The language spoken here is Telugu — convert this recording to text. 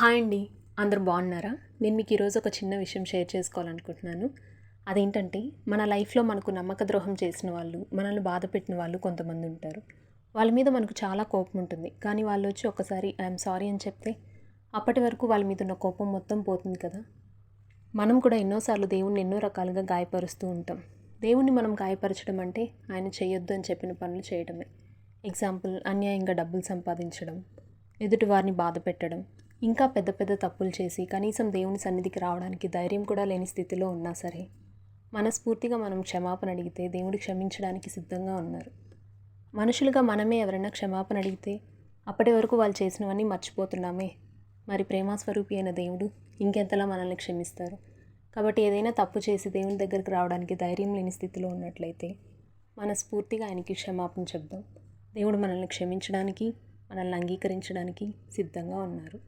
హాయ్ అండి. అందరూ బాగున్నారా? నేను మీకు ఈరోజు ఒక చిన్న విషయం షేర్ చేసుకోవాలనుకుంటున్నాను. అదేంటంటే, మన లైఫ్‌లో మనకు నమ్మక ద్రోహం చేసిన వాళ్ళు, మనల్ని బాధపెట్టిన వాళ్ళు కొంతమంది ఉంటారు. వాళ్ళ మీద మనకు చాలా కోపం ఉంటుంది. కానీ వాళ్ళొచ్చి ఒక్కసారి ఐయామ్ సారీ అని చెప్తే, అప్పటి వరకు వాళ్ళ మీద ఉన్న కోపం మొత్తం పోతుంది కదా! మనం కూడా ఎన్నో సార్లు దేవుడిని ఎన్నో రకాలుగా గాయపరుస్తూ ఉంటాం. దేవుడిని మనం గాయపరచడం అంటే, ఆయన చేయొద్దు అని చెప్పిన పనులు చేయడమే. ఎగ్జాంపుల్ అన్యాయంగా డబ్బులు సంపాదించడం, ఎదుటి వారిని బాధపెట్టడం, ఇంకా పెద్ద పెద్ద తప్పులు చేసి కనీసం దేవుని సన్నిధికి రావడానికి ధైర్యం కూడా లేని స్థితిలో ఉన్నా సరే, మనస్ఫూర్తిగా మనం క్షమాపణ అడిగితే దేవుడు క్షమించడానికి సిద్ధంగా ఉన్నారు. మనుషులుగా మనమే ఎవరైనా క్షమాపణ అడిగితే అప్పటి వరకు వాళ్ళు చేసినవన్నీ మర్చిపోతున్నామే, మరి ప్రేమస్వరూపి అయిన దేవుడు ఇంకెంతలా మనల్ని క్షమిస్తారు. కాబట్టి ఏదైనా తప్పు చేసి దేవుని దగ్గరికి రావడానికి ధైర్యం లేని స్థితిలో ఉన్నట్లయితే మనస్ఫూర్తిగా ఆయనకి క్షమాపణ చెప్దాం. దేవుడు మనల్ని క్షమించడానికి, మనల్ని అంగీకరించడానికి సిద్ధంగా ఉన్నారు.